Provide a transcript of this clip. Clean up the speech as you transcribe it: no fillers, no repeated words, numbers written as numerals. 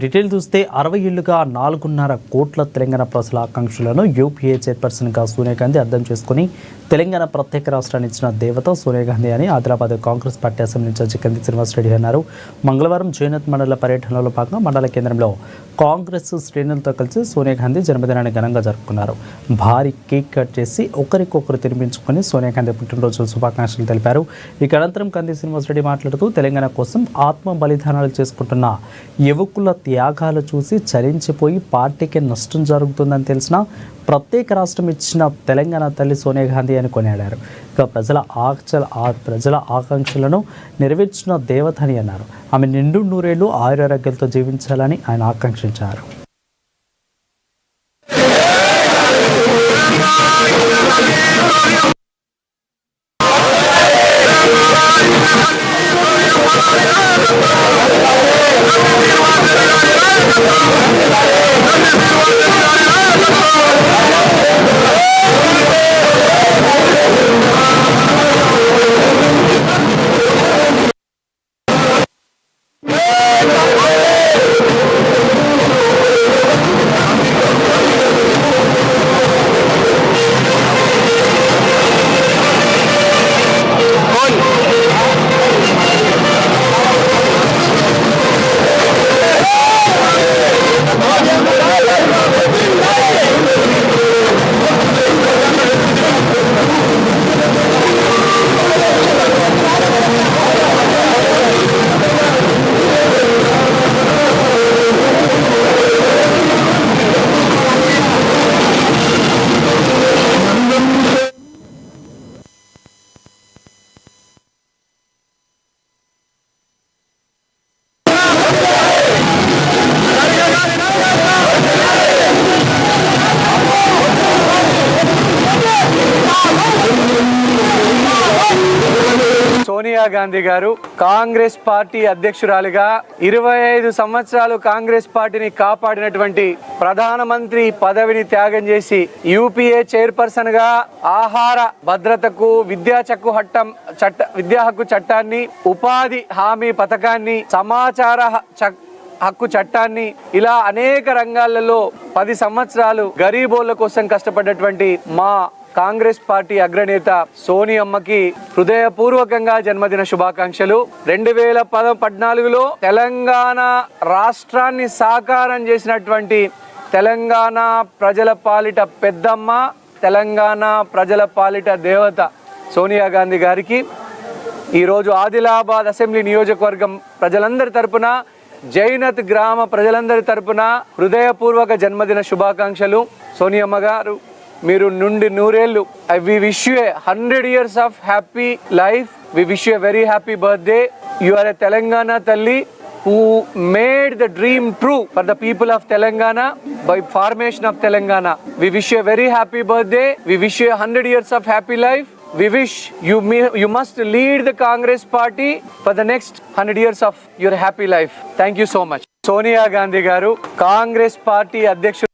Detail చూస్తే 60 ఏళ్లుగా 4.5 కోట్ల తెలంగాణ ప్రజల ఆకాంక్షలను యూపీఏ చైర్పర్సన్గా సోనియా గాంధీ అర్థం చేసుకుని తెలంగాణ ప్రత్యేక రాష్ట్రాన్ని ఇచ్చిన దేవత సోనియా గాంధీ అని Adilabad Congress party assembly incharge Kandi Srinivasa Reddy అన్నారు. మంగళవారం జైనత్ మండల పర్యటనలో భాగంగా మండల కేంద్రంలో కాంగ్రెస్ శ్రేణులతో కలిసి సోనియా గాంధీ జన్మదినాన్ని ఘనంగా జరుపుకున్నారు. భారీ కేక్ కట్ చేసి ఒకరికొకరు తినిపించుకొని సోనియా గాంధీ పుట్టినరోజు శుభాకాంక్షలు తెలిపారు. ఇక అనంతరం కంది శ్రీనివాసరెడ్డి మాట్లాడుతూ తెలంగాణ కోసం ఆత్మ బలిదానాలు చేసుకుంటున్న యువకుల త్యాగాలు చూసి చలించిపోయి పార్టీకి నష్టం జరుగుతుందని తెలిసిన ప్రత్యేక రాష్ట్రం ఇచ్చిన తెలంగాణ తల్లి సోనియా గాంధీ అని కొనియాడారు. ఇక ప్రజల ఆకాంక్షలను నెరవేర్చిన దేవత అని అన్నారు. ఆమె నిండు నూరేళ్లు ఆయురారోగ్యాలతో జీవించాలని ఆయన ఆకాంక్షించారు. సోనియా గాంధీ గారు కాంగ్రెస్ పార్టీ అధ్యక్షురాలిగా 25 సంవత్సరాలు కాంగ్రెస్ పార్టీని కాపాడినటువంటి ప్రధానమంత్రి పదవిని త్యాగం చేసి యూపీఏ చైర్పర్సన్ గా ఆహార భద్రతకు విద్యా హక్కు చట్టాన్ని, ఉపాధి హామీ పథకాన్ని, సమాచార హక్కు చట్టాన్ని, ఇలా అనేక రంగాలలో 10 సంవత్సరాలు గరీబోళ్ల కోసం కష్టపడ్డటువంటి మా కాంగ్రెస్ పార్టీ అగ్రనేత సోనియమ్మకి హృదయపూర్వకంగా జన్మదిన శుభాకాంక్షలు. 2014లో తెలంగాణ రాష్ట్రాన్ని సాకారం చేసినటువంటి తెలంగాణ ప్రజల పాలిట పెద్దమ్మ, తెలంగాణ ప్రజల పాలిట దేవత సోనియా గాంధీ గారికి ఈరోజు ఆదిలాబాద్ అసెంబ్లీ నియోజకవర్గం ప్రజలందరి తరపున, జైనత్ గ్రామ ప్రజలందరి తరపున హృదయపూర్వక జన్మదిన శుభాకాంక్షలు. సోనియమ్మ గారు మీరు నుండి నూరేళ్ళు. We wish you 100 years of happy life. We wish you a very happy birthday. You are a Telangana Talli who made the dream true for the people of Telangana by formation of Telangana. We wish you a very happy birthday. We wish you 100 years of happy life. We wish you must lead the Congress party for the next 100 years of your happy life. Thank you so much. Sonia Gandhi garu, Congress party అధ్యక్షుడు.